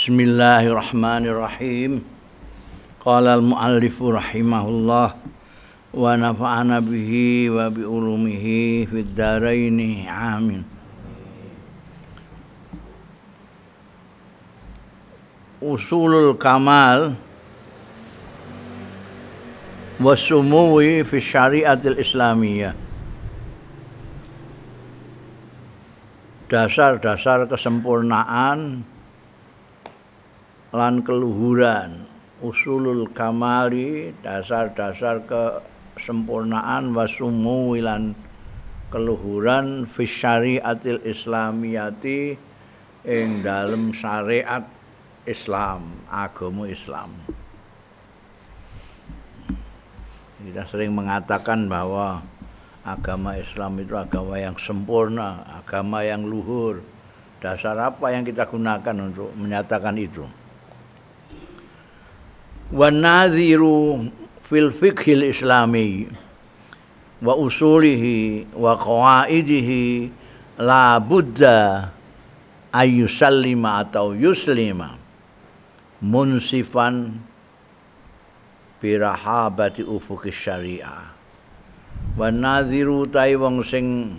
Bismillahirrahmanirrahim. Qala al-muallifu rahimahullah wa nafa'ana bihi wa bi ulumihi fid dharaini amin. Usulul kamal wa sumuwi fi syariatil islamiyah. Dasar-dasar kesempurnaan lan keluhuran, usulul kamali, dasar-dasar kesempurnaan, wasumuwi lan keluhuran fi syariatil islamiyati ing dalem syariat Islam, agama Islam. Kita sering mengatakan bahwa agama Islam itu agama yang sempurna, agama yang luhur. Dasar apa yang kita gunakan untuk menyatakan itu? Wa nadhiru fil fiqhil islami wa usulihi wa qawaidihi la budda ayyusallima atau yuslima munsifan birahabati ufuqis syariah. Wa nadhiru tai wong sing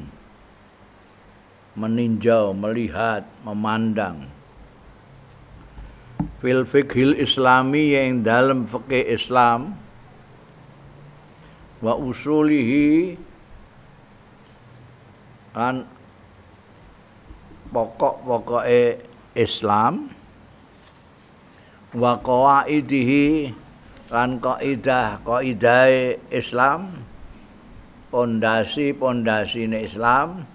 meninjau, melihat, memandang fil fiqhil islami yang dalam fikih Islam wa usulihi lan pokok-pokoke Islam wa qawaidihi lan kaidah-kaidahe Islam, pondasi-pondasine Islam,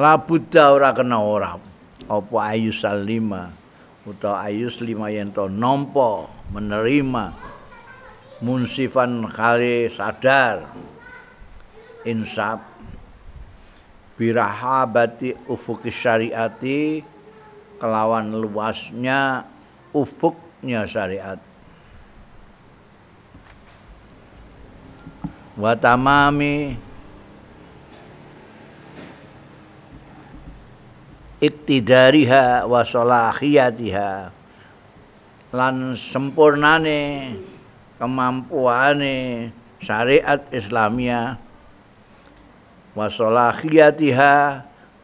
la budda ora kena ora apa ayus salima utawa ayus lima yen to nampa menerima munsifan khali sadar insaf birahabati ufuqi syariati kelawan luasnya ufuknya syariat wa tamami iktidariha wa salahiyatiha lan sempurnane kemampuane syariat Islamiyah wa salahiyatiha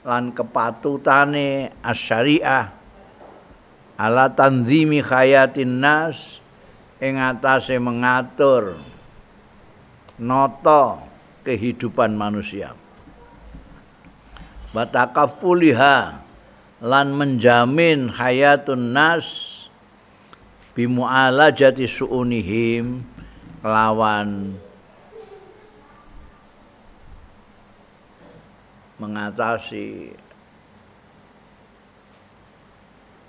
lan kepatutane asy-syariah ala tanzimi hayatin nas ing atase mengatur nata kehidupan manusia wa takaffuliha lan menjamin hayatun nas bimu'alajati su'unihim kelawan mengatasi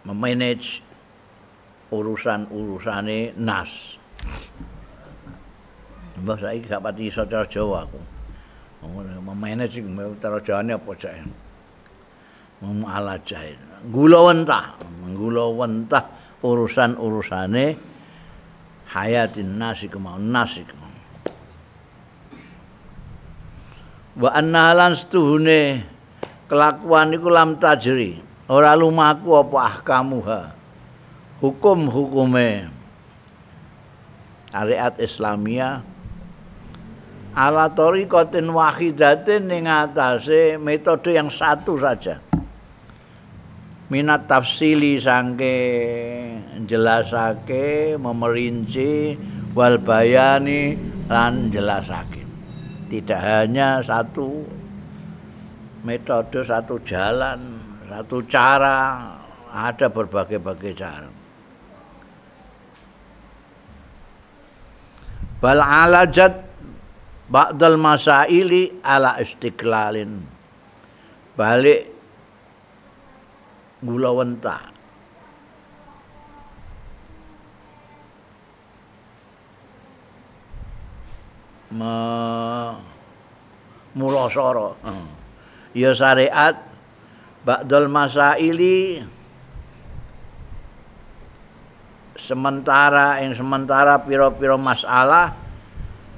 memanage urusan-urusane nas. Mbah saiki gak pati iso cara Jawa aku. Memanage cara Jawane apa cak? Mu'alajah, gulawentah urusan-urusane hayatin nasi kemauan nasi kemauan. Wa anna lan setuhune kelakuan iku lam tajri, ora lumaku apa ahkamuha, hukum-hukume syariat Islamiyah ala tariqatin wahidatin ing atase metode yang satu saja. Minat tafsili sangke jelasake, memerinci, wal bayani lan jelasake. Tidak hanya satu metode, satu jalan, satu cara, ada berbagai-bagai cara. Bal alajat ba'dal masaili ala istiqlalin. Balik gulawentah mulasara ya syariat ba'dal masaili sementara pira-pira masalah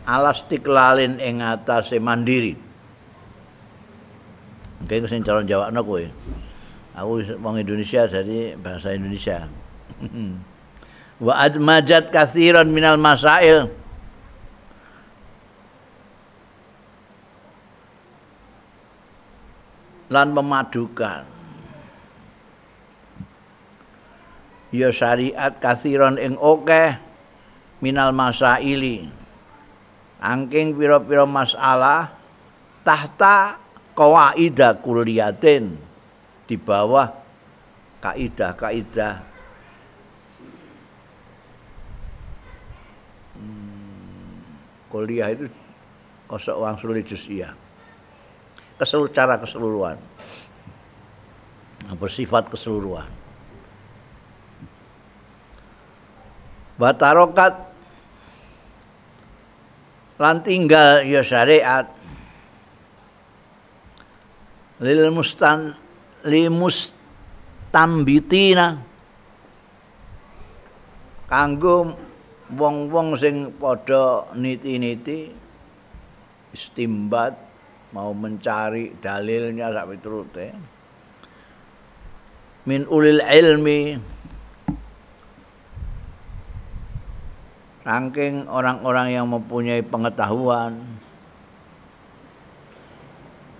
ala istiqlalin ing atase mandiri. Oke, sing cara jawabno kowe. Aku wong Indonesia jadi bahasa Indonesia. Wa admajat katsiran minal masail. Lan memadukan ya syariat katsiran ing akeh minal masaili. Angking pira-pira masalah tahta qawaida kulliyatin, di bawah kaidah-kaidah kuliah itu kosok wang suli juz'iyah, secara keseluruhan, bersifat keseluruhan. Batarokat lan tinggal ya syariat limustambitina kanggo wong-wong sing padha niti-niti istimbat, mau mencari dalilnya sak piturute min ulil ilmi, saking orang-orang yang mempunyai pengetahuan,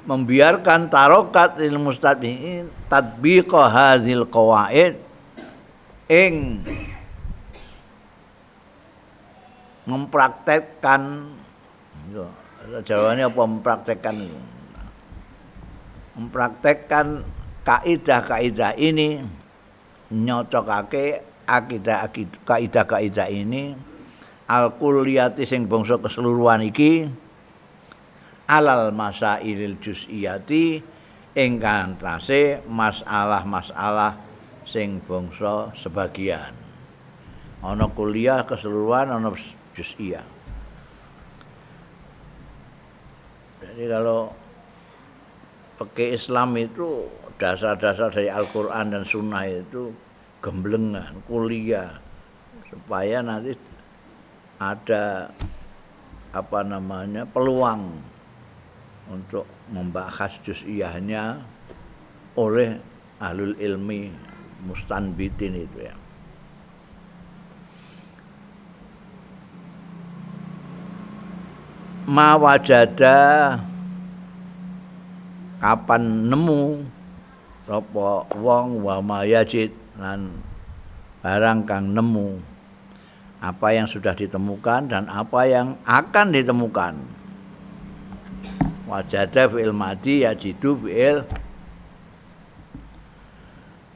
membiarkan tarokat lil mustadbiin tatbiqa hadzal qawaid ing mempraktekkan, jawabannya apa mempraktekkan? Mempraktekkan kaidah-kaidah ini, nyocokake kaidah-kaidah ini al-kulliyati sing bangsa keseluruhan iki alal masailil juz'iyati ingkang tase masalah-masalah sing bangsa sebagian. Ana kuliah keseluruhan, ana juz'iyah. Jadi kalau pakai Islam itu dasar-dasar dari Al-Quran dan Sunnah itu gemblengan, kuliah, supaya nanti ada peluang untuk membahas juz'iyahnya oleh ahlul ilmi mustanbitin itu ya. Ma wajada kapan nemu apa wong wa mayajid lan barang kang nemu apa yang sudah ditemukan dan apa yang akan ditemukan. Wajada fi'il madhi yajidu fi'il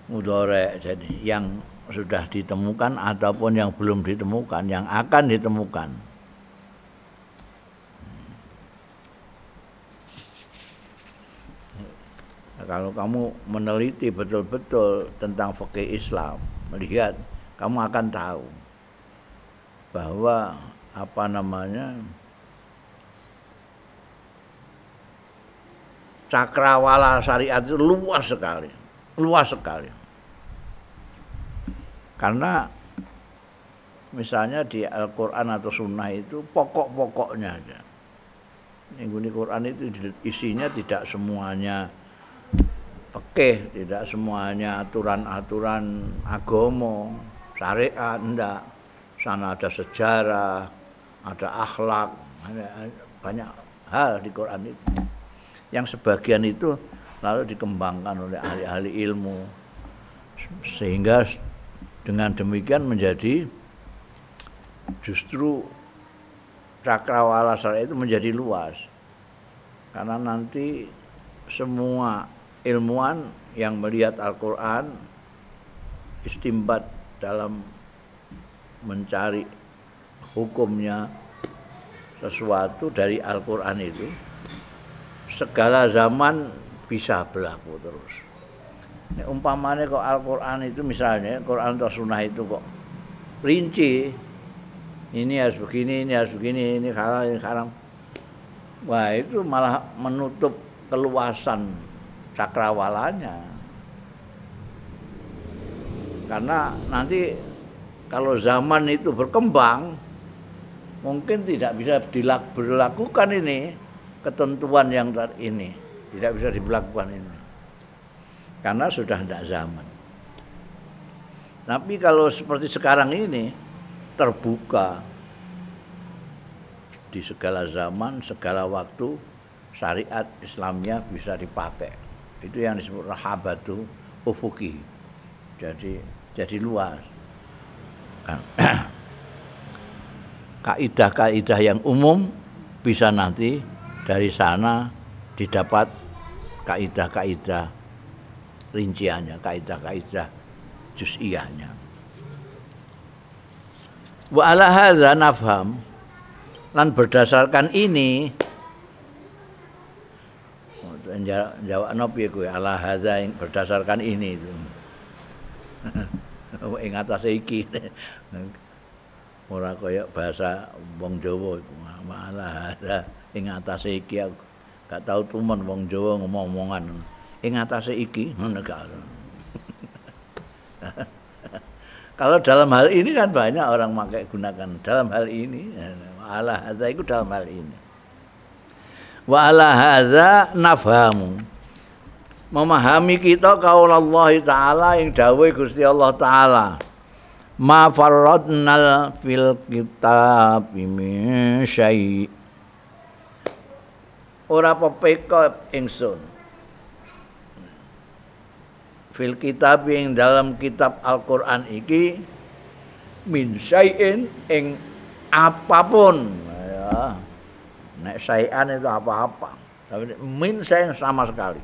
mudhari', jadi yang sudah ditemukan ataupun yang belum ditemukan, yang akan ditemukan. Kalau kamu meneliti betul-betul tentang fikih Islam, melihat, kamu akan tahu bahwa cakrawala syariat itu luas sekali. Karena misalnya di Al-Quran atau Sunnah itu pokok-pokoknya aja. Ini Quran itu isinya tidak semuanya fikih, tidak semuanya aturan-aturan agama, syariat, enggak. Sana ada sejarah, ada akhlak, ada banyak hal di Quran itu. Yang sebagian itu lalu dikembangkan oleh ahli-ahli ilmu, sehingga dengan demikian menjadi justru cakrawala syariat itu menjadi luas. Karena nanti semua ilmuwan yang melihat Al-Quran istimbat dalam mencari hukumnya sesuatu dari Al-Quran itu segala zaman bisa berlaku terus. Umpamanya kok Al-Quran itu misalnya Quran atau Sunnah itu kok rinci, ini harus begini, ini harus begini, ini haram. Wah, itu malah menutup keluasan cakrawalanya. Karena nanti kalau zaman itu berkembang, mungkin tidak bisa diberlakukan ini ketentuan yang ini, tidak bisa diberlakukan ini. karena sudah tidak zaman. Tapi kalau seperti sekarang ini terbuka di segala zaman, segala waktu, syariat Islamnya bisa dipakai. Itu yang disebut rahabatu ufuki. Jadi luas. Kaidah-kaidah yang umum bisa nanti dari sana didapat kaidah-kaidah rinciannya, kaidah-kaidah juz'iyahnya. Wa ala hadza nafham, lan berdasarkan ini jawab piye kowe ala hadza berdasarkan ini itu. Ing atase iki. Ora kaya bahasa wong Jawa iku. Ala hadza ing atase iki aku gak tau tumen wong Jawa ngomong-omongan. Ing atase iki ngono gak. Kalau dalam hal ini kan banyak orang pakai gunakan dalam hal ini. Ala hadza itu dalam hal ini. Wa ala hadza nafhamu. Memahami kita qaul Allah taala yang dawuh Gusti Allah taala. Ma farradna fil kitab min syai'. Ora pepeka ingsun. Fil kitab yang dalam kitab Al-Qur'an iki min syai'in ing apapun ya. Nek syai'an itu apa-apa. Tapi min syai'in sama sekali.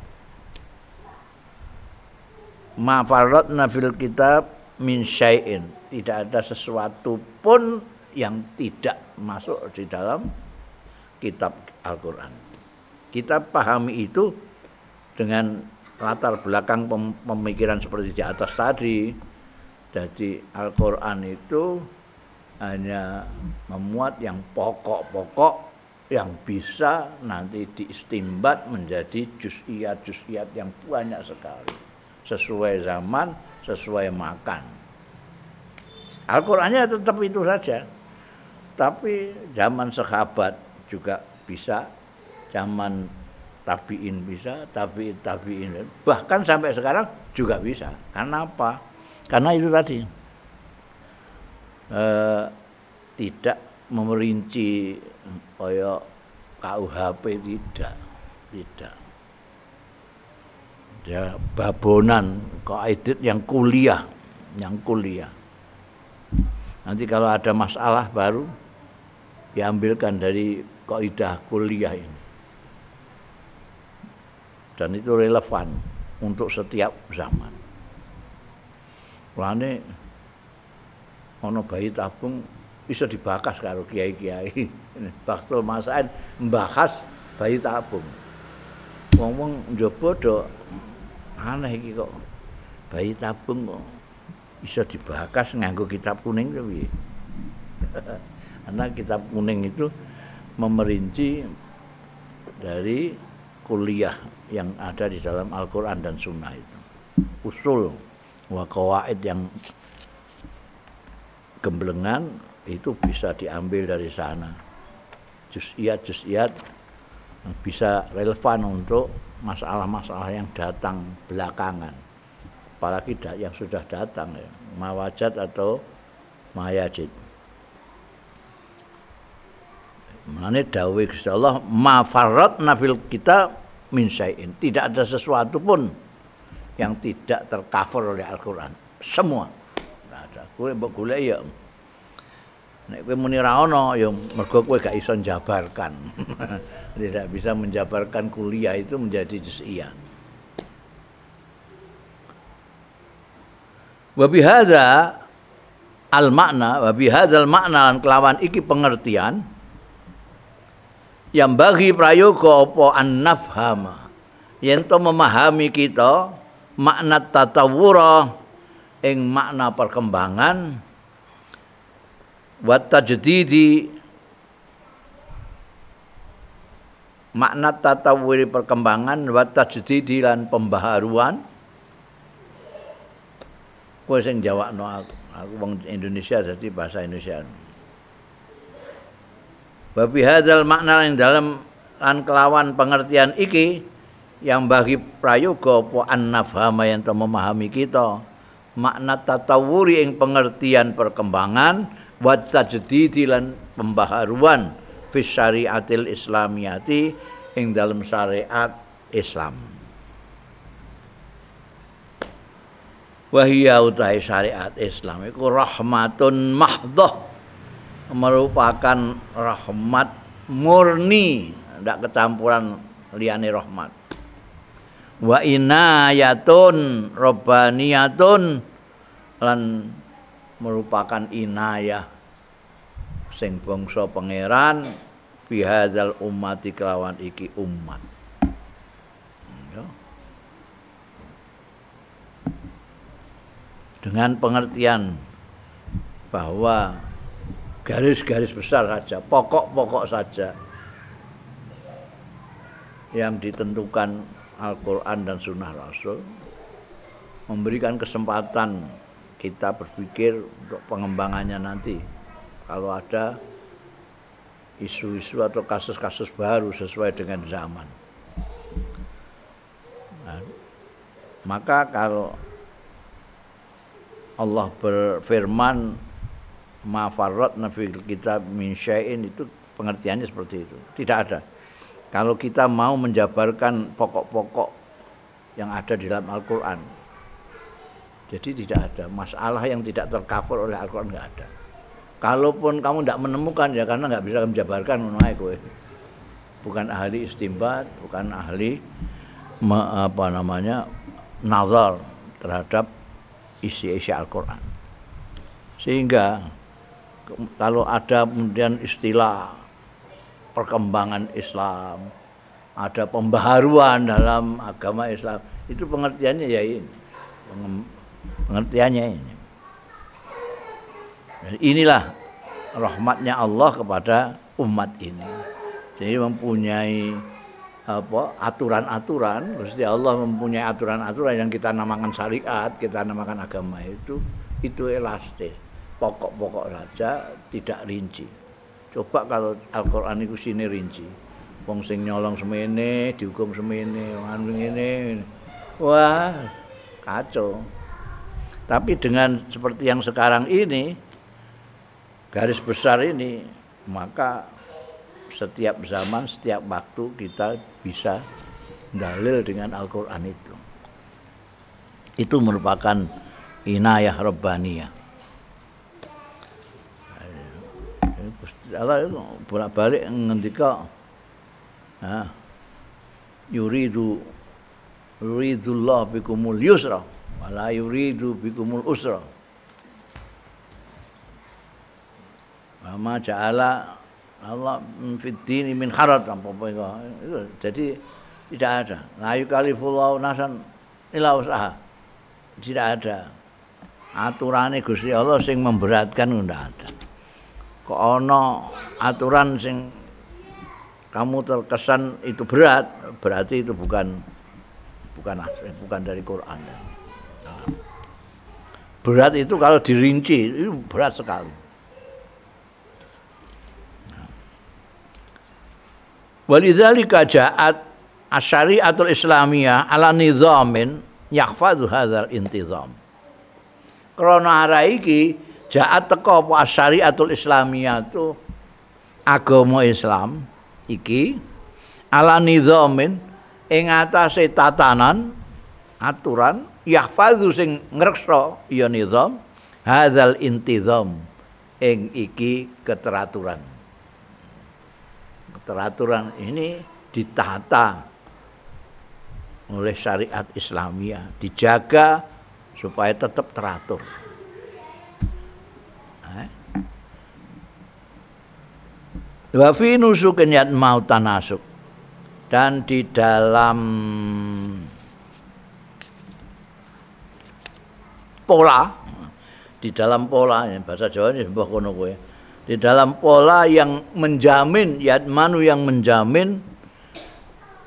Ma farradna fil kitab min syai'in. Tidak ada sesuatu pun yang tidak masuk di dalam kitab Al-Qur'an. Kita pahami itu dengan latar belakang pemikiran seperti di atas tadi. Jadi Al-Qur'an itu hanya memuat yang pokok-pokok yang bisa nanti diistimbat menjadi juz'iyat-juz'iyat yang banyak sekali. Sesuai zaman, sesuai makan. Al-Qur'annya tetap itu saja. Tapi zaman sahabat juga bisa, zaman tabi'in bisa, tabi'in bahkan sampai sekarang juga bisa. Karena apa? Karena itu tadi tidak memerinci kayak KUHP, tidak. Ya babonan kaidah yang kuliah. Nanti kalau ada masalah baru diambilkan dari kaidah kuliah ini. Dan itu relevan untuk setiap zaman. Mulane ana bayi tabung bisa dibahas karo kiai-kiai. Baktul masail membahas bayi tabung. Wong-wong njaba do aneh iki kok. Bayi tabung kok bisa dibahas nganggo kitab kuning to piye? Karena kitab kuning itu memerinci dari kuliah yang ada di dalam Al-Qur'an dan Sunnah itu. Usul wa qawaid yang gemblengan itu bisa diambil dari sana. Juz'iyat bisa relevan untuk masalah-masalah yang datang belakangan. Apalagi yang sudah datang ya, mawajad atau mayajid. Mengenai dawuh Gusti Allah, ma farratna fil kitab min syai'in. Tidak ada sesuatu pun yang tidak tercover oleh Al-Qur'an. Semua. Tidak ada. Kowe mbok golek ya. Nek kowe muni ra ono ya mergo kowe gak iso njabarkan. Tidak bisa menjabarkan kuliah itu menjadi juz'iyah. Wa bihadza al makna wa bihadzal makna lan kelawan iki pengertian yang bagi prayoga apa an-nafhama yen to memahami kita makna tatawura ing makna perkembangan wa tajdidi makna tatawuri perkembangan wa tajdidi lan pembaharuan. Kowe sing jawabno aku wong Indonesia jadi bahasa Indonesia. Wa bi hadzal makna yang dalam lan kelawan pengertian iki yang bagi prayoga apa annafhama yang memahami kita makna tatawuri ing pengertian perkembangan wa tajdidi lan pembaharuan fi syariatil islamiyati ing dalam syariat Islam. Wahia utai syariat Islam iku rahmatun mahdhah, merupakan rahmat murni, ndak kecampuran liyane rahmat. Wa inayatun robbaniyatun lan merupakan inayah sing bangsa pangeran bihadzal ummati kelawan iki umat. Ya. Dengan pengertian bahwa garis-garis besar saja, pokok-pokok saja yang ditentukan Al-Quran dan Sunnah Rasul, memberikan kesempatan kita berpikir untuk pengembangannya nanti. Kalau ada isu-isu atau kasus-kasus baru sesuai dengan zaman. Nah, maka kalau Allah berfirman ma farratna fil kitab min syai'in, itu pengertiannya seperti itu. Tidak ada. Kalau kita mau menjabarkan pokok-pokok yang ada di dalam Al-Quran, jadi tidak ada masalah yang tidak tercover oleh Al-Quran, nggak ada. Kalaupun kamu tidak menemukan, ya karena nggak bisa menjabarkan, bukan ahli istimbat, bukan ahli nazar terhadap isi-isi Al-Quran. Sehingga kalau ada kemudian istilah perkembangan Islam, ada pembaharuan dalam agama Islam, itu pengertiannya ya ini, pengertiannya ini. Dan inilah rahmatnya Allah kepada umat ini. Jadi mempunyai aturan-aturan, Gusti Allah mempunyai aturan-aturan yang kita namakan syariat, kita namakan agama itu elastis, pokok-pokok saja, tidak rinci. Coba kalau Al-Quran itu sini rinci, wong sing nyolong semene dihukum semene, wong ngene, wah kacau. Tapi dengan seperti yang sekarang ini, garis besar ini, maka setiap zaman, setiap waktu kita bisa dalil dengan Al-Quran itu. Itu merupakan inayah rabbaniyah. Allah itu bolak-balik ngendika yuridullah bikumul yusra wala yuridu bikumul usra. Wa ma ja'ala Allah fid dini min haraj, apa-apa itu. Jadi tidak ada. La yukallifullahu nafsan illa wus'aha. Tidak ada. Aturane Gusti Allah sing memberatkan ndak ada. Kok ono aturan sing kamu terkesan itu berat, berarti itu bukan dari Quran. Nah, berat itu kalau dirinci itu berat sekali. Walidzalika ja'at asyariatul islamiyah ala nizamin yahfadhu hadzal intizam. Krana arah iki ja'at teko apa syariatul islamiyah itu agama Islam iki ala nizamin ing atase tatanan aturan yahfazu sing ngreksa ya nizam hadzal intizam ing iki keteraturan. Keteraturan ini ditata oleh syariat Islamiyah, dijaga supaya tetap teratur. Wa fi nusukin yatmau tanasuk, dan di dalam pola bahasa Jawa ini mbah kono kowe, di dalam pola yang menjamin yatmanu, yang menjamin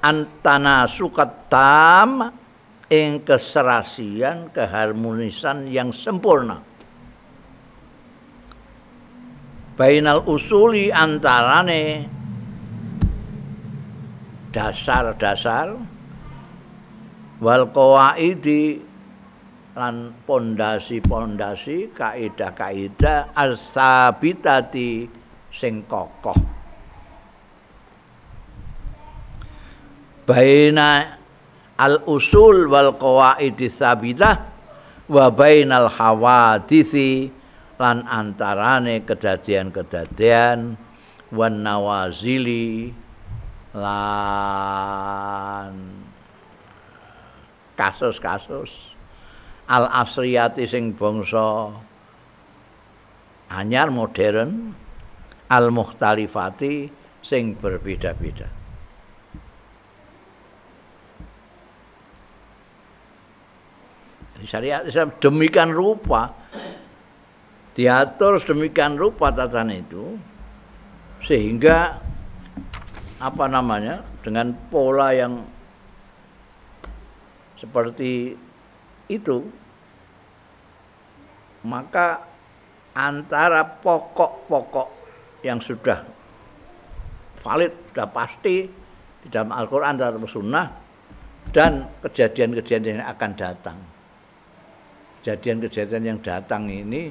antanasukat tam ing keserasian, keharmonisan yang sempurna bainal usuli antarane dasar-dasar wal qawaidi lan pondasi-pondasi kaidah-kaidah as-sabitati sing kokoh baina al-usul wal qawaidi sabitah wa bainal hawadisi lan antarane kedadian-kedadian wan nawazili lan kasus-kasus al asriyati sing bangsa anyar modern al mukhtalifati sing berbeda-beda. Syariat Islam demikian rupa diatur sedemikian rupa tatanan itu sehingga apa namanya dengan pola yang seperti itu maka antara pokok-pokok yang sudah valid, sudah pasti di dalam Al-Quran dan Sunnah dan kejadian-kejadian yang akan datang. Kejadian-kejadian yang datang ini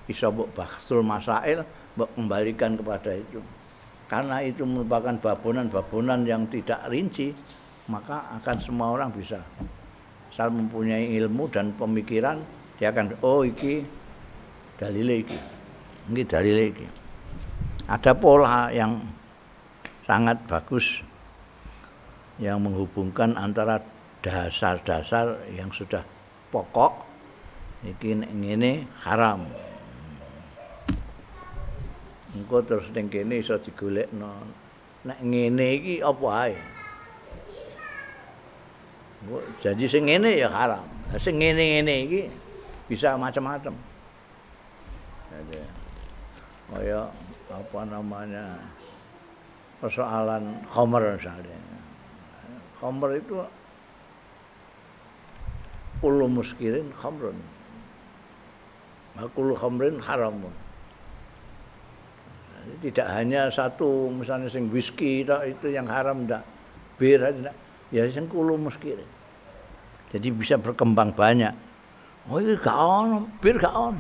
bisa bahsul masail kembalikan kepada itu. Karena itu merupakan babonan-babonan yang tidak rinci, maka akan semua orang bisa. Asal mempunyai ilmu dan pemikiran, dia akan oh iki dalile iki. Ini dalile iki. Ada pola yang sangat bagus yang menghubungkan antara dasar-dasar yang sudah pokok iki ngene haram. Engko terus ning kene iso digolekno. Nek ngene iki apa ae? Jadi sing ngene ya haram. Sing ngene-ngene iki bisa macam-macam. Jadi kaya apa namanya? Persoalan khamr misalnya. Khamr itu kullu muskirin khamrun. Kullu khamrin haramun. Tidak hanya satu misalnya sing whisky itu yang haram ndak, bir tidak. Ya sing kullu muskirin. Jadi bisa berkembang banyak. Oh iki gak ono, bir gak ono.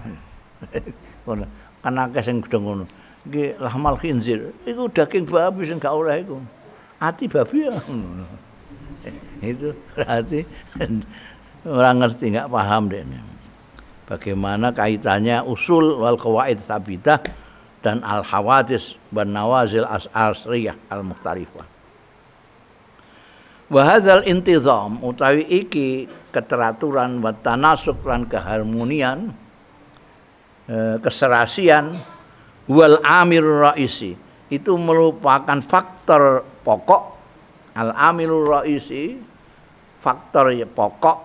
Ngono. Kan akeh sing gedhe ngono. Iki lahmal khinzir. Iku daging babi sing gak oleh iku. Ati babi ya. Itu berarti orang ngerti, nggak paham deh. Bagaimana kaitannya usul wal qawaid sabitah dan al hawadis wan nawazil asriyah al mukhtalifah. Wa hadzal intizam utawi iki keteraturan wa tanasuk lan keharmonian keserasian wal amirur raisi itu merupakan faktor pokok al amirur raisi faktor pokok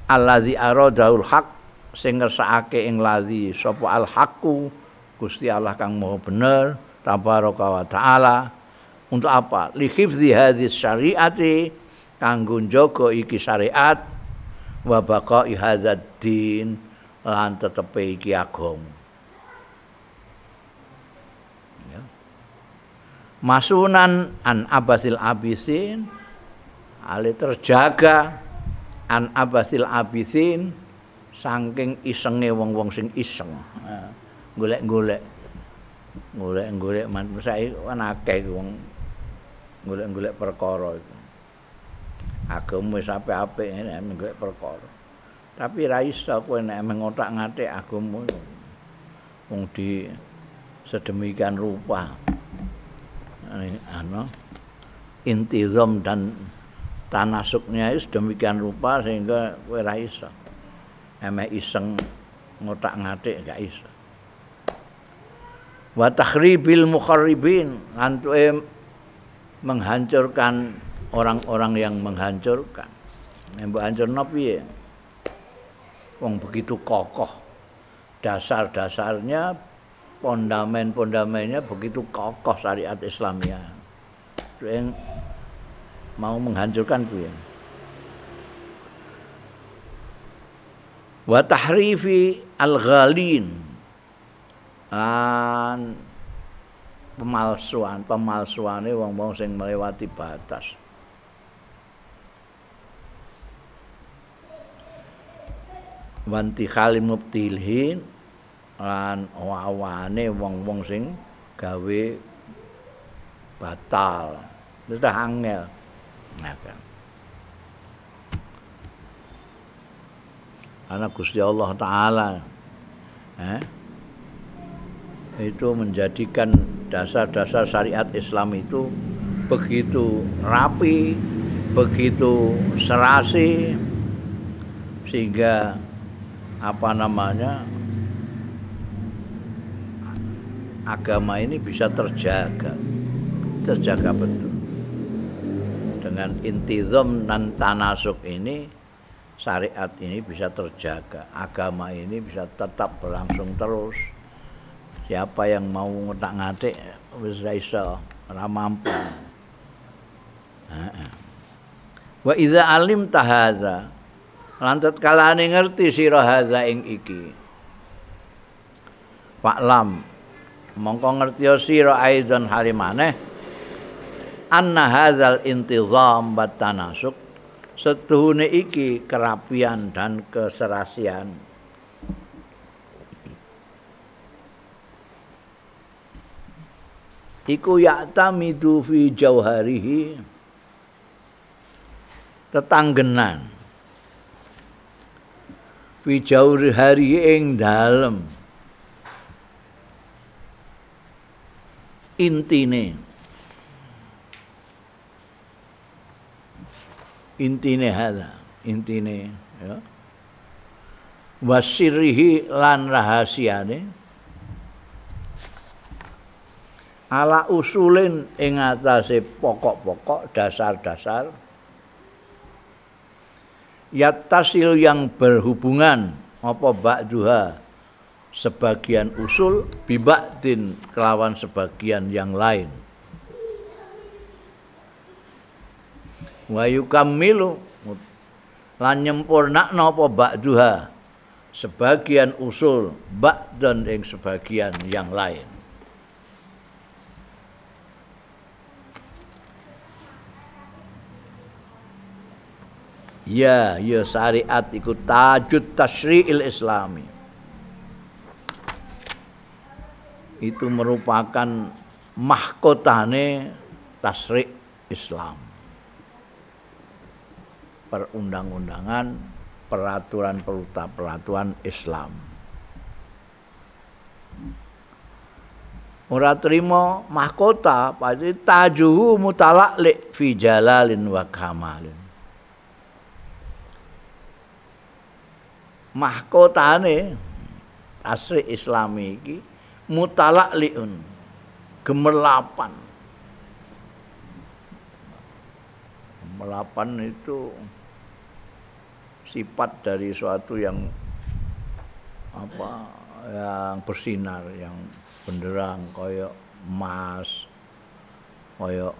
allazi aradahul haq sing ngersakake ing ladzi sapa al haqqu Gusti Allah kang maha bener tabaraka wa taala untuk apa li hifdzi hadhihi syariati kanggo njaga iki syariat wa baqai hadzal din lan tetepe iki agama ya. Masunan an abasil abisin ale terjaga an abasil abisin saking isenge wong-wong sing iseng. Golek-golek man saiki kan akeh wong golek-golek perkara iku. Agama wis apik-apik nek golek perkara. Tapi ra iso kowe nek ngotak-ngatik agama wong di sedemikian rupa. Intizam dan tanasuknya itu sedemikian rupa sehingga kowe ra iso. Emek iseng ngotak-ngatik gak iso. Wa takhribil mukharribin antuke menghancurkan orang-orang yang menghancurkan. Mbok hancurno piye? Wong begitu kokoh. Dasar-dasarnya pondamennya begitu kokoh syariat Islamiyah. Yang mau menghancurkan piye? Wa tahrifi al-ghalin lan pemalsuane wong-wong sing melewati batas. wanti khalim mubtilhin lan awane wong-wong sing gawe batal. Itu dah angel. Nah, kan. Karena Gusti Allah Ta'ala itu menjadikan dasar-dasar syariat Islam itu begitu rapi, begitu serasi, sehingga agama ini bisa terjaga betul. Dengan intizam dan tanasuk ini, syariat ini bisa terjaga, agama ini bisa tetap berlangsung terus. Siapa yang mau ngotak-ngatik wis ra iso, ora mampu. Wa idza alimta hadza, lan tatkalane ngerti sira hadza ing iki. Fa'lam, mongko ngerti sira aidan halimane anna hadzal intizam wa tanasuk, setuhune iki kerapian dan keserasian iku ya'tamidu fi jauharihi, tetanggenan fi jauharihi ing dalem intine hadza, intine ya, wasirihi lan rahasiane, ala usulin ing atase pokok-pokok dasar-dasar, yattasil yang berhubungan apa ba'duha sebagian usul biba'din kelawan sebagian yang lain, wa yukammilu lan nyempurnakna apa ba'duha sebagian usul ba'dan ing sebagian yang lain. Ya syariat iku tajud tasyri'il islami, itu merupakan mahkotane tasyri' Islam, perundang-undangan, peraturan Islam. Ora trimo mahkota pasti tajuhu mutala'liq fi jalalin wa kamalin. Mahkotane tasri Islami iki mutala'liun, gemerlapan. Gemerlapan itu sifat dari suatu yang yang bersinar, yang benderang, koyok emas, koyok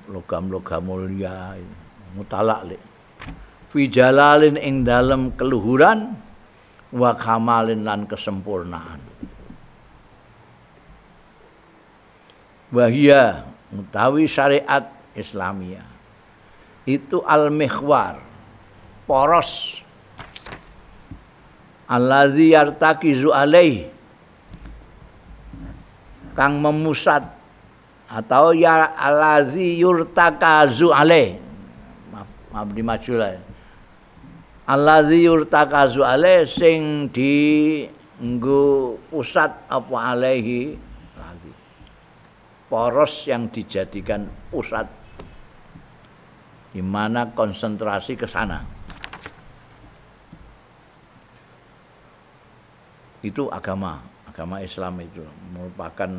logam-logam mulia, mutala'li. Fi jalalin ing dalem keluhuran wa kamalin lan kesempurnaan. Wahia utawi syariat Islamiyah itu al-mihwar, poros, allazi yartakizu alaih, kang memusat, atau ya allazi yurtakazu alaih, maaf dimajul, allazi yurtakazu alaih sing dienggo pusat apa alaihi, poros yang dijadikan pusat, di mana konsentrasi ke sana. Itu agama Islam itu merupakan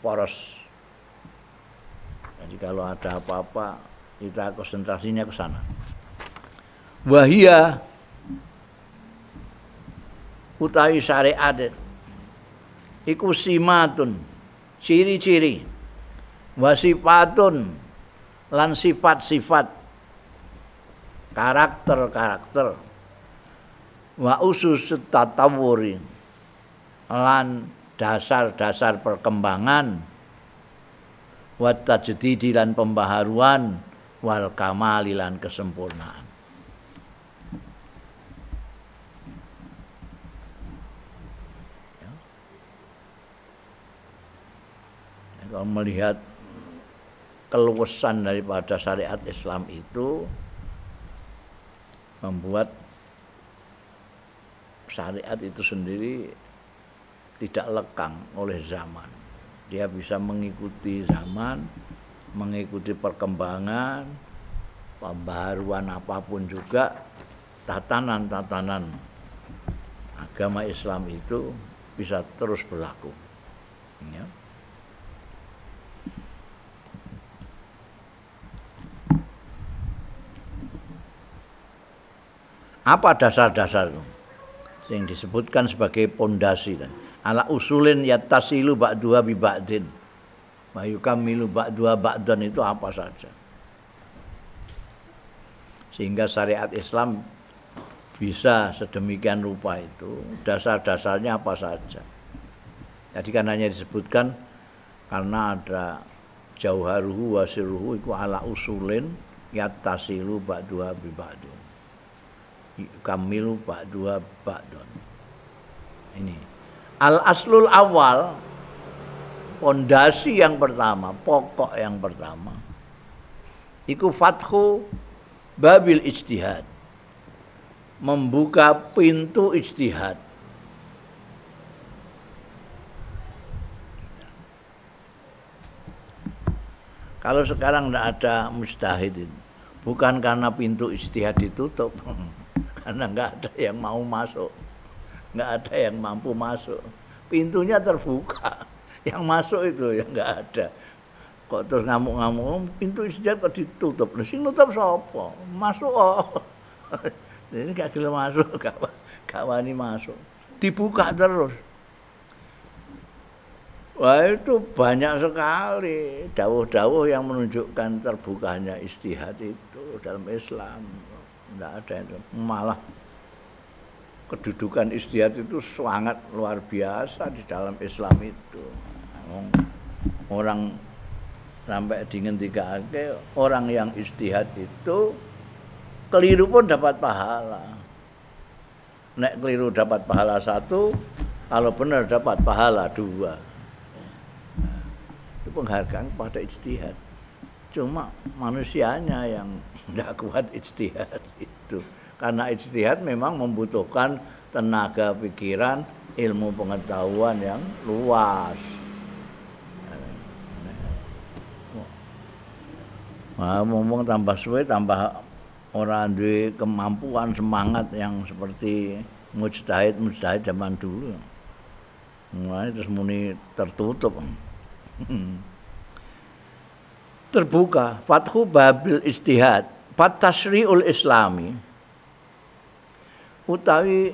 poros. Jadi kalau ada apa-apa kita konsentrasinya ke sana. Wahia utawi syariat iku simatun, ciri-ciri, wasifatun lan sifat-sifat, karakter-karakter, wa usus tatawuri lan dasar-dasar perkembangan, wa tajdidi lan pembaharuan, wal kamali lan kesempurnaan. kalau melihat keluasan daripada syariat Islam itu membuat syariat itu sendiri tidak lekang oleh zaman. Dia bisa mengikuti zaman, mengikuti perkembangan, pembaharuan apapun juga, tatanan-tatanan agama Islam itu bisa terus berlaku. Ya. Apa dasar-dasar itu? Yang disebutkan sebagai pondasi dan ala usulin yattasilu ba'duha bi ba'din wa yukammilu ba'duha ba'dan itu apa saja, sehingga syariat Islam bisa sedemikian rupa itu dasar-dasarnya apa saja. Jadi kan hanya disebutkan karena ada jauharuhu wa sirruhu iku ala usulin yattasilu ba'duha bi ba'din yukammilu ba'duha ba'dan. Ini al-aslul awal, pondasi yang pertama, pokok yang pertama iku fathu babil ijtihad, membuka pintu ijtihad. Kalau sekarang tidak ada mujtahid, bukan karena pintu ijtihad ditutup, karena nggak ada yang mau masuk, nggak ada yang mampu masuk. Pintunya terbuka, yang masuk itu yang nggak ada. Kok terus ngamuk-ngamuk, pintu ijtihad kok ditutup? Sing nutup sapa? Masuk oh. Ini gak gelem masuk, gak wani masuk. Dibuka terus. Wah, itu banyak sekali dawuh-dawuh yang menunjukkan terbukanya ijtihad itu dalam Islam. Tidak ada itu. Malah kedudukan ijtihad itu sangat luar biasa di dalam Islam itu. Orang sampai dingendikake orang yang ijtihad itu keliru pun dapat pahala. Nek keliru dapat pahala 1, kalau benar dapat pahala 2. Itu penghargaan pada ijtihad. Cuma manusianya yang tidak kuat ijtihad itu. Karena ijtihad memang membutuhkan tenaga pikiran, ilmu pengetahuan yang luas. Nah, ngomong tambah suwe tambah orang duwe kemampuan, semangat yang seperti mujtahid zaman dulu. Mulai terus muni tertutup. Terbuka fathu babil ijtihad fatasriul islami utawi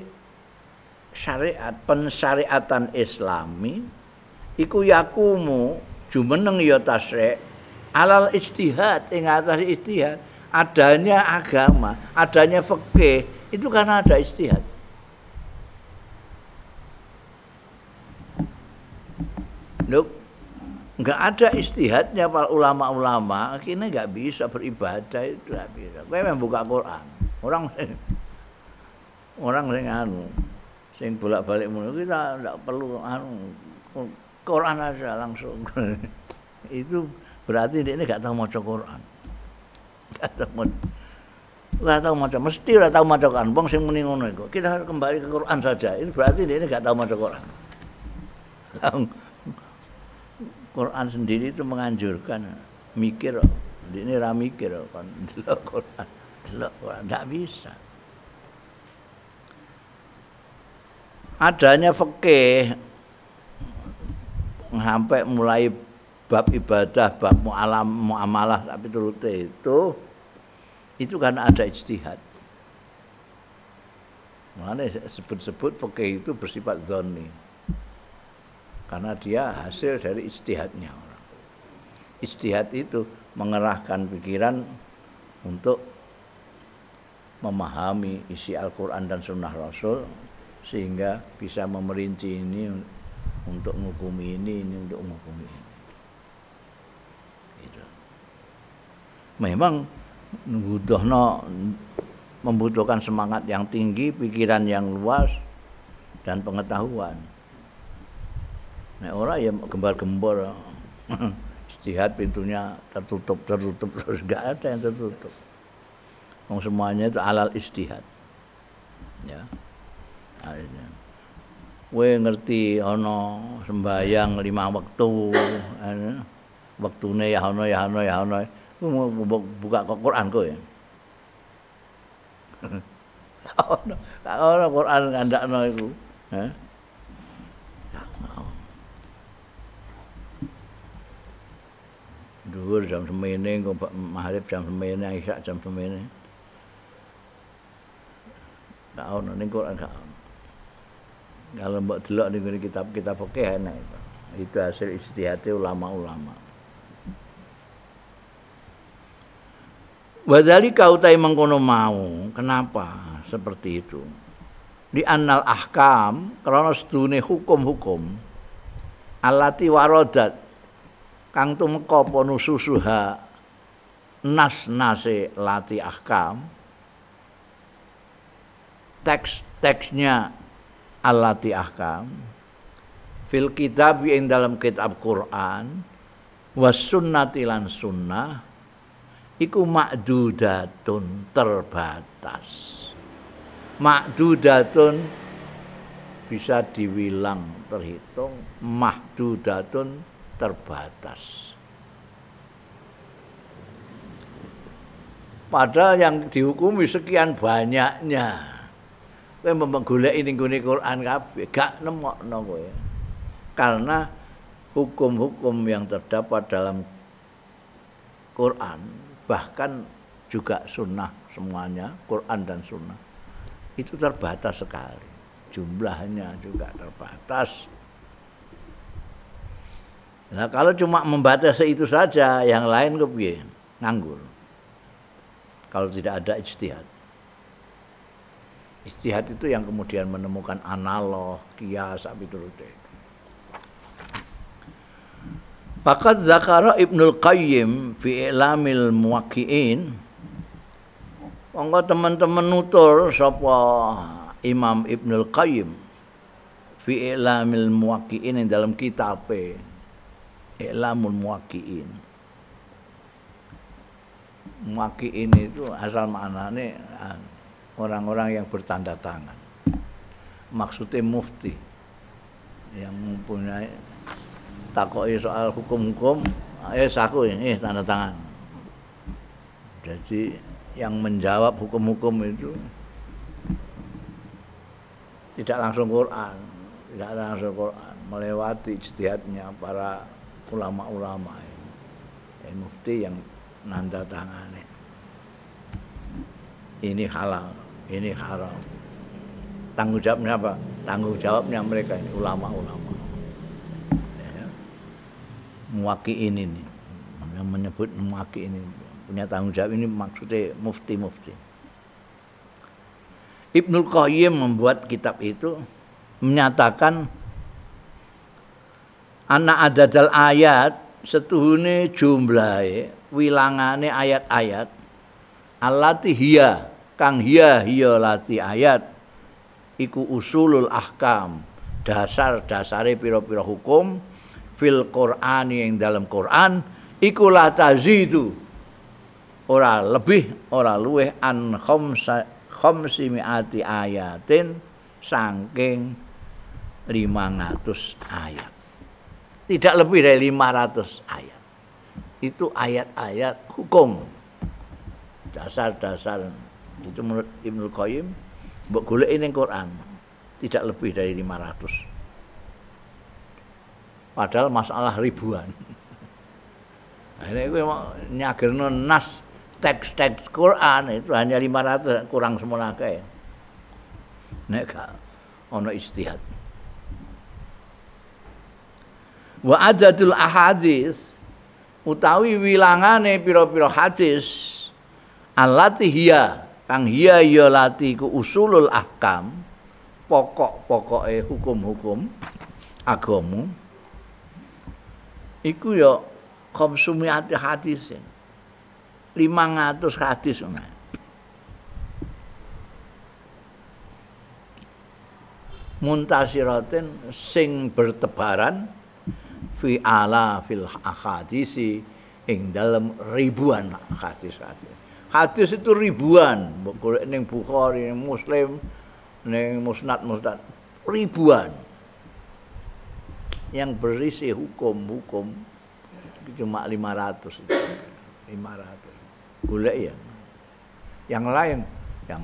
syariat pensyariatan islami iku yakumu jumeneng ya tasri' alal ijtihad ing atas ijtihad. Adanya agama, adanya fikih itu karena ada ijtihad. Loh, nggak ada ijtihadnya para ulama-ulama, akhirnya nggak bisa beribadah, itu nggak bisa. Kowe membuka Quran, orang sing anu, sing bolak-balik mulu, kita nggak perlu anu, Quran aja langsung. Itu berarti dia ini nggak tahu maca Quran. Nggak tahu maca, mesti nggak tahu maca Quran. Bang sing muni ngono iku. Kita kembali ke Quran saja. Itu berarti dia ini nggak tahu maca Quran. Quran sendiri itu menganjurkan mikir, ini ra mikir kan delok Quran, enggak bisa. Adanya fikih sampai mulai bab ibadah, bab muamalah tapi turute itu karena ada ijtihad. Makanya sebut-sebut fikih itu bersifat dzanni. Karena dia hasil dari ijtihadnya orang. Ijtihad itu mengerahkan pikiran untuk memahami isi Al-Quran dan Sunnah Rasul sehingga bisa memerinci ini untuk menghukumi ini untuk menghukumi ini. Gitu. Memang membutuhkan semangat yang tinggi, pikiran yang luas dan pengetahuan. Nek ora ya gembar-gembor Ijtihad pintunya tertutup terus nggak ada yang tertutup. Semuanya itu alal ijtihad. Ya. Akhirnya. Kowe ngerti ana sembahyang 5 waktu, waktune ya ana. Buka Quran kowe. Ora Quran ngandakno iku. Heh. Dhuwur jam semene, maghrib jam semene, isya jam semene. Gak ono ning Quran gak ono. Kalau mbok delok ning kitab-kitab fikih enak itu. Itu hasil ijtihad ulama-ulama. Wadzalika utai mengkono mau. Kenapa seperti itu? Di annal ahkam krana sedune hukum-hukum allati waradat kang tumeka apa nususuha nas-nase lati ahkam teks-teksnya allati ahkam fil kitab ing dalam kitab Quran was sunnati lan sunnah iku ma'dudatun terbatas. Ma'dudatun bisa diwilang, terhitung, mahdudatun terbatas. Padahal yang dihukumi sekian banyaknya. Kowe menggoleki ning gone Quran kabeh, gak nemokno kowe. Karena hukum-hukum yang terdapat dalam Quran, bahkan juga sunnah semuanya, Quran dan sunnah, itu terbatas sekali. Jumlahnya juga terbatas. Nah kalau cuma membatasi itu saja, yang lain kepiye? Nganggur. Kalau tidak ada ijtihad. Ijtihad itu yang kemudian menemukan analog, qiyas, abiturute. Faqad zakara Ibnul Qayyim fi I'lamil Muwaqqi'in. Monggo teman-teman nutur sapa Imam Ibnul Qayyim fi I'lamil Muwaqqi'in dalam kitabe I'lamul Muwaqqi'in. Muwaqqi'in itu asal maknane orang-orang yang bertanda tangan. Maksudnya mufti yang mempunyai takoki soal hukum-hukum, saku ini tanda tangan. Jadi yang menjawab hukum-hukum itu tidak langsung Quran, melewati ijtihadnya para ulama-ulama. Mufti yang nanda tangane. Ini halal, ini haram. Tanggung jawabnya apa? Tanggung jawabnya mereka ini ulama-ulama. Ya. Muwaqqi'in ini, yang menyebut muwaqqi'in ini punya tanggung jawab, ini maksudnya mufti-mufti. Ibnul Qayyim membuat kitab itu menyatakan ana adadal ayat setuhune jumlahe wilangane ayat-ayat allati hiya kang hiya lati ayat iku usulul ahkam, dasar-dasare pira-pira hukum fil Qur'ani yang dalam Quran iku la tazidu ora lebih ora luweh an khamsimiati ayatin saking 500 ayat. Tidak lebih dari 500 ayat. Itu ayat-ayat hukum. Dasar-dasar itu menurut Ibnul Qayyim mbok goleki ning Quran tidak lebih dari 500. Padahal masalah ribuan. Akhirnya kowe mau nyagerno nas teks-teks Quran itu hanya 500, kurang semono akeh. Nek gak ana ijtihad. Wa adadul ahadits utawi wilangane pira-pira hadis allati hiya kang hiya ya lati ku usulul ahkam, pokok-pokoke hukum-hukum agama iku ya khamsumiyati hadis, 500 hadis ngono. Muntasiratin sing bertebaran fi ala fil ahadisi ing dalam ribuan hadis. Hadis itu ribuan, golek ning Bukhari, ning Muslim, ning Musnad ribuan. Yang berisi hukum-hukum cuma 500 itu. 500. Golek ya. Yang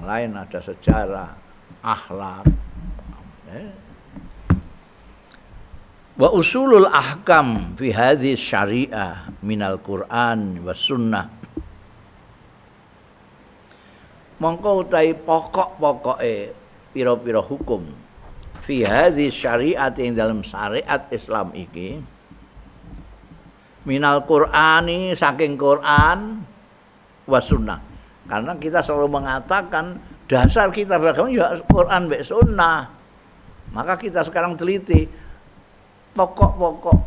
lain ada sejarah, akhlak. Wa usulul ahkam fi hadhihi syariah minal Qur'an was sunnah. Mongko utahe pokok-pokoke pira-pira hukum fi hadhihi syariat ing dalam syariat Islam iki minal Qur'ani saking Quran was sunnah. Karena kita selalu mengatakan dasar kita beragama ya Quran mbek sunnah. Maka kita sekarang teliti pokok-pokok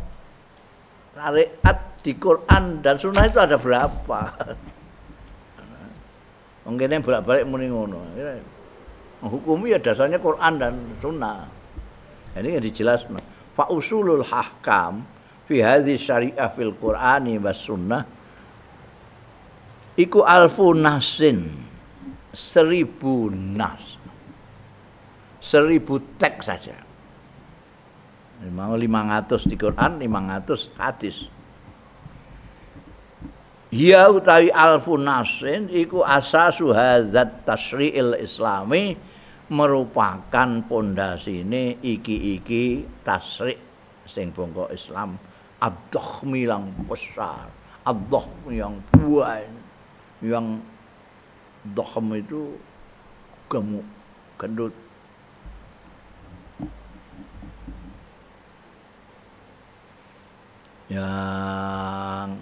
syariat di Quran dan sunnah itu ada berapa? Mungkin bolak-balik muni ngono. Hukumi ya dasarnya Quran dan sunnah. Ini yang dijelaskan. Fa usulul ahkam fi hadhihi syariah fil Qur'ani was sunnah iku alfu nasin 1000 nas. 1000 teks saja. Mau 500 di Quran, 500 hadis. Ya utawi alfu nasin iku asasu hadzat tasyri'il islami merupakan pondasine iki tasyri' sing bangsa Islam ad-dhakhmi yang besar, ad-dhakhmi yang buan, yang dhakham itu gemuk, gendut. Yang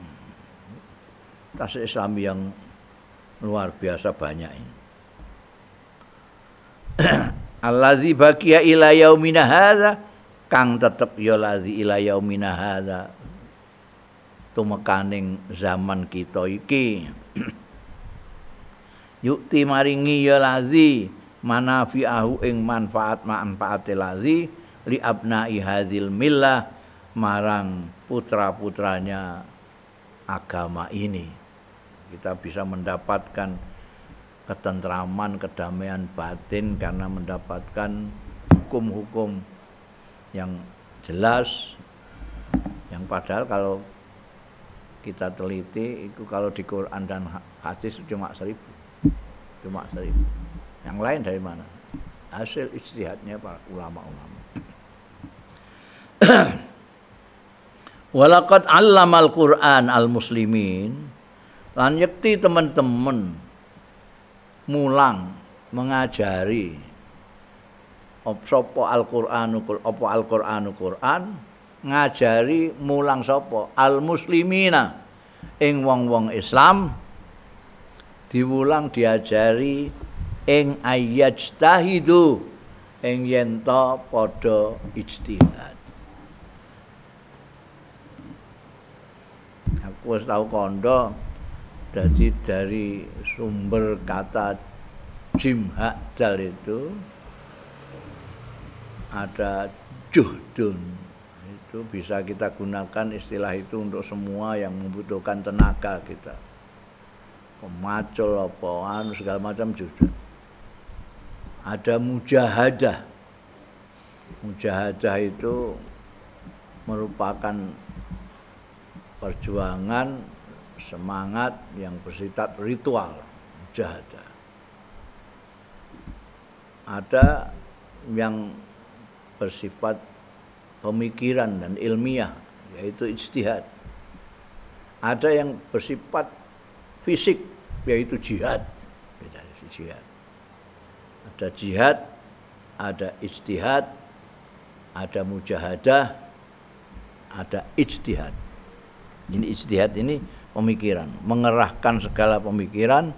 tasyri' Islam yang luar biasa banyak ini. Allazi baqiya ila yaumina hadza kang tetep ya lazi ila yaumina hadza tumekaning zaman kita iki. Yukti maringi ya lazi manafi'ahu ing manfaate lazi li abnai hadzil millah marang putra-putranya agama ini. Kita bisa mendapatkan ketentraman, kedamaian batin karena mendapatkan hukum-hukum yang jelas, yang padahal kalau kita teliti itu kalau di Quran dan hadis cuma 1000. Yang lain dari mana? Hasil ijtihadnya para ulama-ulama. Walaqad 'allamal Qur'an al-muslimin lan yakti teman-teman mulang mengajari sapa Al-Qur'anu Qur'an ngajari mulang sapa al-muslimina ing wong-wong Islam diwulang diajari ing ayyajtahidu ing yen ta padha ijtihad. Aku wis tau kandha jadi dari sumber kata jimha dal itu ada juhdun. Itu bisa kita gunakan istilah itu untuk semua yang membutuhkan tenaga kita. Pemacul apa segala macam juhdun. Ada mujahadah. Mujahadah itu merupakan perjuangan semangat yang bersifat ritual, mujahadah. Ada yang bersifat pemikiran dan ilmiah, yaitu ijtihad. Ada yang bersifat fisik, yaitu jihad. Beda jihad. Ada jihad, ada ijtihad, ada mujahadah, ada ijtihad. Ini ijtihad ini pemikiran, mengerahkan segala pemikiran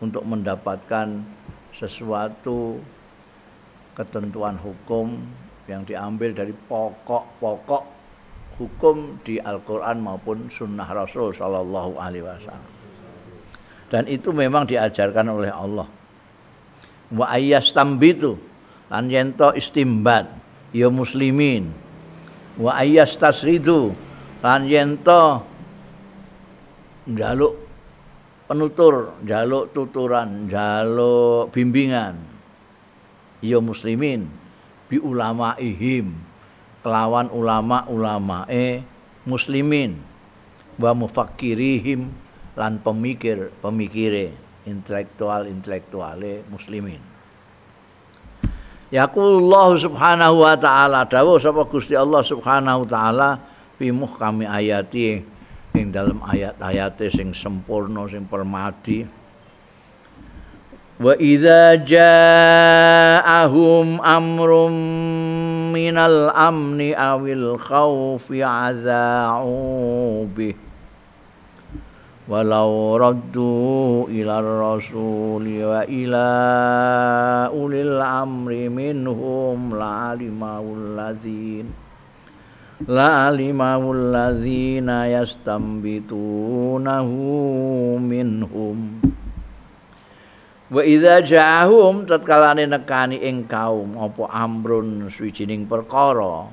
untuk mendapatkan sesuatu ketentuan hukum yang diambil dari pokok-pokok hukum di Al-Quran maupun Sunnah Rasul Sallallahu Alaihi Wasallam. Dan itu memang diajarkan oleh Allah. Wa ayyastambitu lan yento istimbat ya muslimin wa ayyastasridu lan yen to njaluk penutur, njaluk tuturan, njaluk bimbingan ya muslimin bi ulamaihim kelawan ulama-ulamae muslimin wa mufakkirihim lan pemikire intelektuale muslimin. Yaqulullah subhanahu wa ta'ala dawuh sapa Gusti Allah subhanahu wa ta'ala fi muhkami ayati ing dalam ayat-ayate sing sempurna sing permadi. Wa idza ja'ahum amrum minal amni awil khaufi adza'u bih walau raddu ila rasuli wa ila ulil amri minhum la'alimahul ladzina yastambitunahu minhum. Wa idza ja'ahum tatkalane nekani ing kaum apa amrun swijining perkara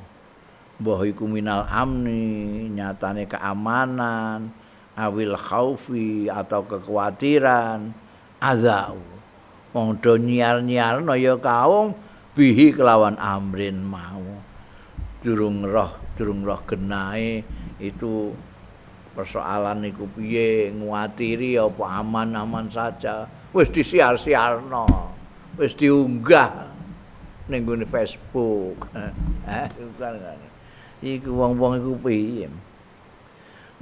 mbah iku minal amni nyatane keamanan awil khaufi atau kekhawatiran azau padha nyiar-nyiarno ya kaum bihi kelawan amrin mau durung roh genahe itu persoalan niku piye nguatiri apa aman-aman saja wis disiar-siarno wis diunggah ning gone Facebook iku wong-wong iku piye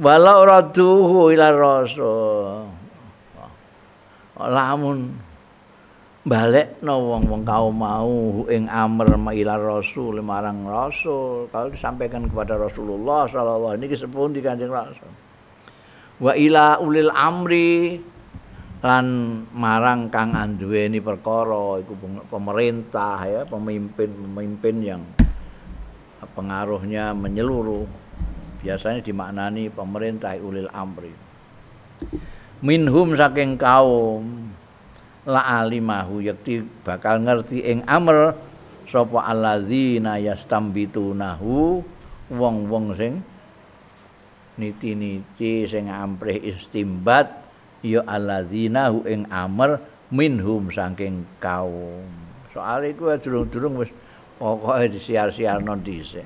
walau raduhu ila rasul lamun balekno wong-wong kaum mau ing amr ila rasul marang rasul kalau disampaikan kepada Rasulullah sallallahu alaihi wasallam niki sepundi Kanjeng Rasul wa ila ulil amri lan marang kang anduweni perkara iku pemerintah ya pemimpin yang pengaruhnya menyeluruh biasanya dimaknani pemerintah ulil amri minhum saking kaum la alimahu yakti bakal ngerti ing amr sapa alladzina yastambitunahu wong-wong sing niti-niti sing amprih istimbat ya alladzina hu ing amr minhum saking kaum soal iku durung-durung wis pokoke disiar-siarno dhisik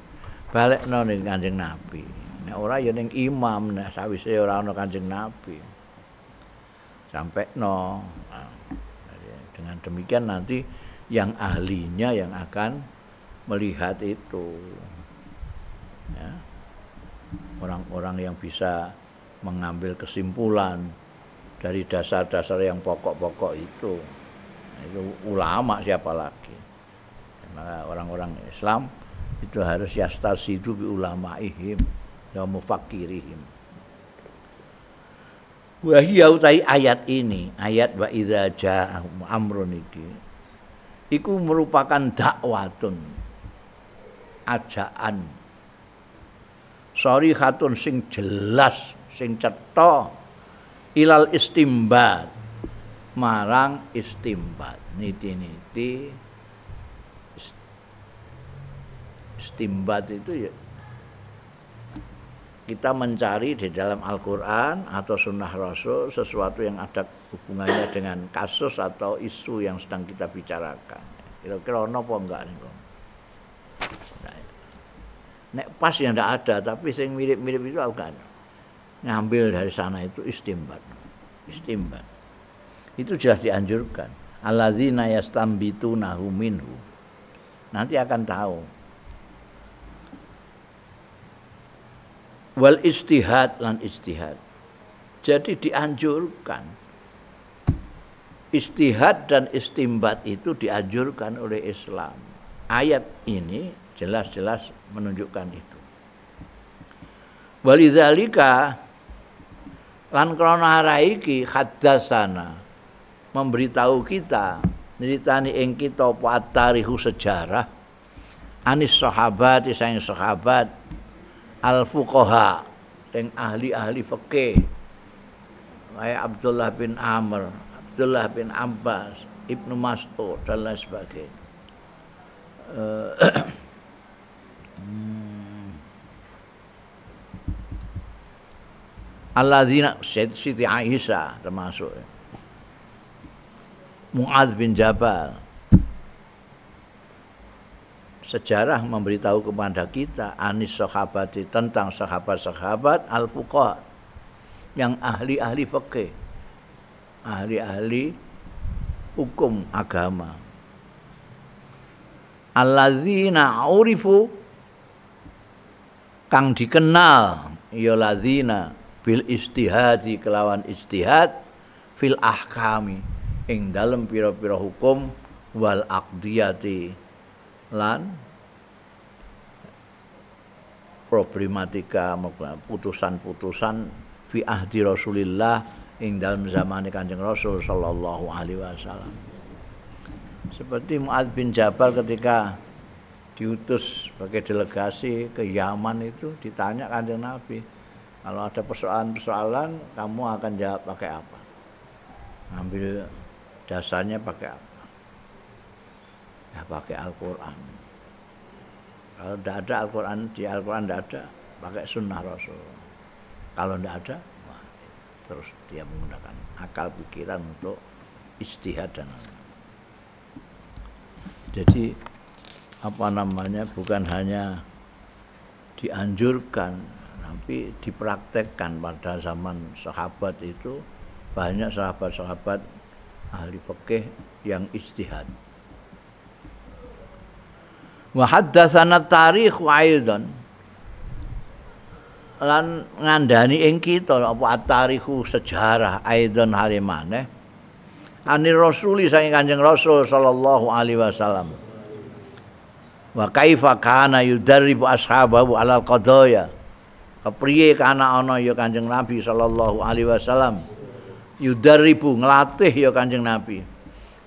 balekno ning Kanjeng Nabi nek ora ya ning imam nek sawise ora ana Kanjeng Nabi sampekno dengan demikian nanti yang ahlinya yang akan melihat itu ya. Orang-orang yang bisa mengambil kesimpulan dari dasar-dasar yang pokok-pokok itu ulama siapa lagi maka orang-orang Islam itu harus yastasidu bi ulamaihim wa mufakkirihim wa hiya utai ayat ini ayat wa idza ja'ahum amrun iki iku merupakan dakwatun ajaan sharihatun sing jelas sing cetha ilal istimbat marang istimbat niti-niti istimbat itu ya kita mencari di dalam Al-Quran atau Sunnah Rasul sesuatu yang ada hubungannya dengan kasus atau isu yang sedang kita bicarakan kira-kira ono apa enggak nih nek pas yang tidak ada tapi yang mirip-mirip itu bukan ngambil dari sana itu istimbat itu jelas dianjurkan alladzina yastambitunahu minhu nanti akan tahu wal istihad lan istihad jadi dianjurkan istihad dan istimbat itu dianjurkan oleh Islam ayat ini jelas-jelas menunjukkan itu. Walidzalika lan krana arah iki haddatsana memberitahu kita nyritani ing kita apa tarihu sejarah anis sahabat sang sahabat al fuqaha yang ahli-ahli fikih kayak Abdullah bin Amr, Abdullah bin Abbas, Ibnu Mas'ud dan lain sebagainya. alladzina Siti Aisyah termasuk Mu'adz bin Jabal. Sejarah memberitahu kepada kita anis sahabati, tentang sahabat-sahabat al-fuqaha yang ahli-ahli fikih, ahli-ahli hukum agama. Alladzina urifu, kang dikenal ya ladzina bil istihadi, kelawan istihad, fil ahkami, ing dalem pira-pira hukum, wal aqdiyati, lan problematika putusan-putusan fi ahdi Rasulillah, ing dalam zamane Kanjeng Rasul sallallahu alaihi wasallam. Seperti Mu'adz bin Jabal ketika diutus sebagai delegasi ke Yaman itu ditanya Kanjeng Nabi, kalau ada persoalan-persoalan kamu akan jawab pakai apa? Ambil dasarnya pakai apa? Ya pakai Al-Quran. Kalau tidak ada Al-Quran, di Al-Quran tidak ada, pakai sunnah Rasul. Kalau tidak ada, wah, terus dia menggunakan akal pikiran untuk ijtihad dan jadi bukan hanya dianjurkan, tapi dipraktekkan. Pada zaman sahabat itu banyak sahabat-sahabat ahli fikih yang ijtihad. Wa haddatsana tarikh aidan, lan ngandani ing kita apa at-tarikhu sejarah aidan halimane anir rasuli saking Kanjeng Rasul sallallahu alaihi wasallam. Wa kaifa kana yudarribu ashabahu alal qadaya, kepriye kana ana ya Kanjeng Nabi sallallahu alaihi wasallam yudarribu nglatih ya Kanjeng Nabi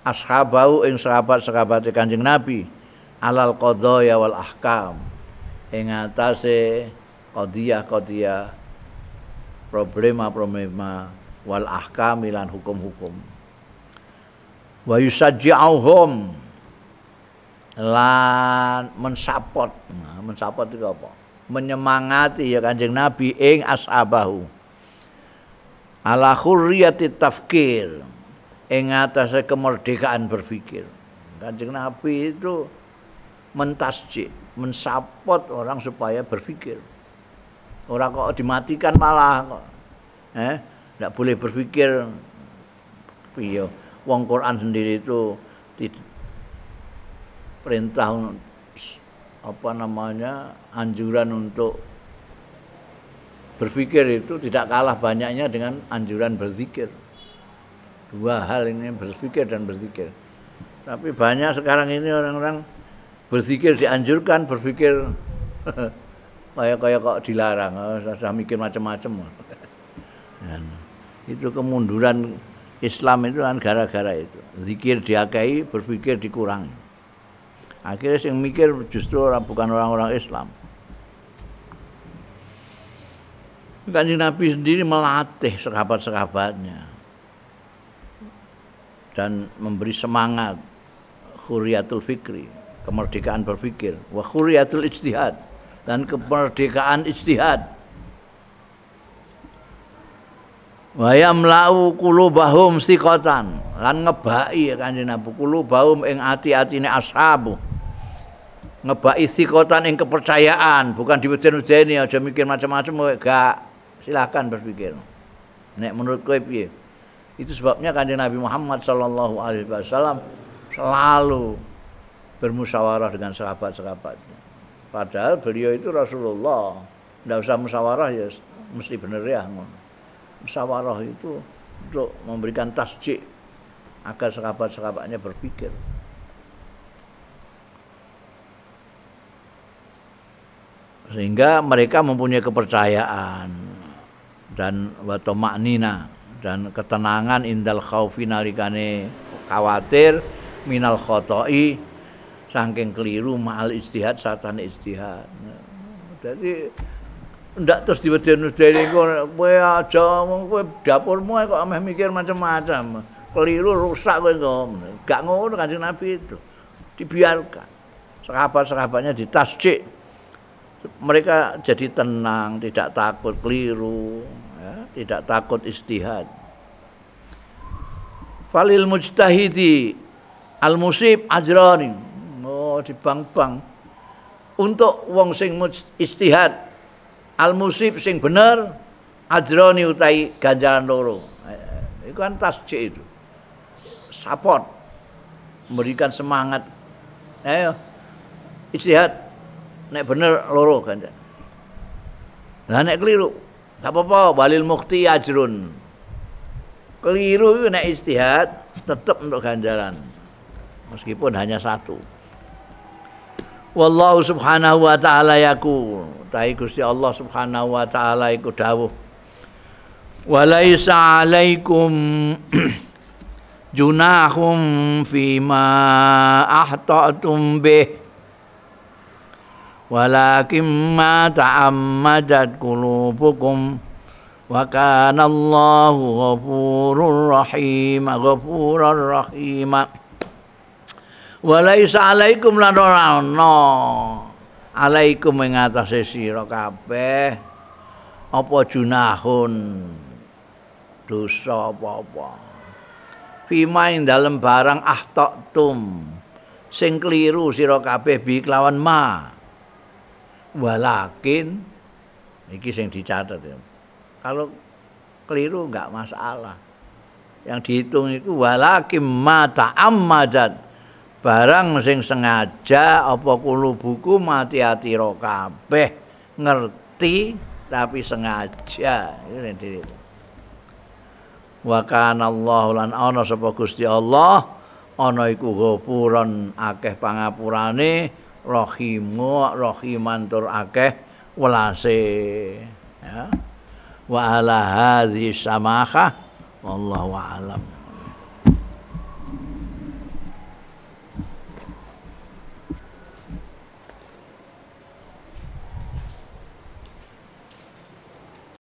ashabahu ing sahabat-sahabate Kanjeng Nabi alal qadaya wal ahkam, ing atase qadiyah-qadiyah, problema-problema, wal ahkam lan hukum-hukum. Wa yusajji'uhum, lan mensapot. Nah, mensapot itu apa? Menyemangati ya Kanjeng Nabi ing ashabahu ala khurriyati tafkir, ing atase kemerdekaan berpikir. Kanjeng Nabi itu mentasjik, mensapot orang supaya berpikir. Orang kok dimatikan malah kok. Enggak boleh berpikir. Piye? Wong Quran sendiri itu perintah anjuran untuk berpikir itu tidak kalah banyaknya dengan anjuran berzikir. Dua hal ini, berpikir dan berzikir. Tapi banyak sekarang ini orang-orang berzikir dianjurkan, berpikir kayak kok dilarang, saya mikir macam-macam. Itu kemunduran Islam itu kan gara-gara itu. Zikir diakai, berpikir dikurangi. Akhirnya yang mikir justru bukan orang-orang Islam. Kanjeng Nabi sendiri melatih sahabat-sahabatnya dan memberi semangat khuriyatul fikri, kemerdekaan berpikir, wa khuriyatul ijtihad, dan kemerdekaan ijtihad. Wa yamla'u qulubahum siqatan, lan ngebaki Kanjeng Nabi qulubahum ing ati-atine ashabu. Ngebaki siqatan ing kepercayaan, bukan diweden-wedeni aja mikir macam-macam, gak. Silakan berpikir. Nek menurut kowe piye? Itu sebabnya Kanjeng Nabi Muhammad sallallahu alaihi wasallam selalu bermusyawarah dengan sahabat-sahabatnya. Padahal beliau itu Rasulullah, enggak usah musyawarah ya mesti bener ya. Musyawarah itu untuk memberikan tasjik agar sahabat-sahabatnya berpikir. Sehingga mereka mempunyai kepercayaan dan wa tama'nina, dan ketenangan indal khaufi nalikane khawatir minal khoto'i saking keliru ma'al ijtihad satane ijtihad. Jadi ndak terus diweden-wedeni kowe aja kowe dapurmu kok ameh mikir macam-macam. Keliru rusak kowe kok. Gak ngono Kanjeng Nabi itu. Dibiarkan. Sahabat-sahabatnya ditasjik. Mereka jadi tenang, tidak takut keliru, ya. tidak takut ijtihad. Falil mujtahidi al musib ajrani. Oh, dibang-bang. Untuk wong sing ijtihad al musib sing bener ajrani utai ganjaran loro. Itu kan tasjih itu. Support, memberikan semangat. Ayo ijtihad nek bener loro ganjaran. Lah nek keliru, gak apa-apa, walil mukhti ajrun. Keliru itu nek ijtihad tetap untuk ganjaran. Meskipun hanya satu. Wallahu subhanahu wa ta'ala yaqul. Ta'i Gusti Allah subhanahu wa ta'ala iku dawuh. Walaisa 'alaikum junahum fima ahta'tum bih. Walakin ma ta'ammadat qulubukum wa kana Allahu ghafurur rahim Walaisa 'alaikum lan ora ana alaikum ing atase sira kabeh apa junahun dosa apa-apa fima ing dalem barang ahta'tum sing kliru sira kabeh bi kelawan ma. Walakin iki sing dicatat ya. Kalau keliru enggak masalah. Yang dihitung itu walakin ma ta'ammadat barang sing sengaja apa kulubuku mati-ati ro kabeh ngerti tapi sengaja. Itu yang dihitung. Wa kana Allahu lan ana sapa Gusti Allah ana iku ghafuran akeh pangapurane rahiman tur akeh welase ya wa ala hadhihi samaha wallahu a'lam.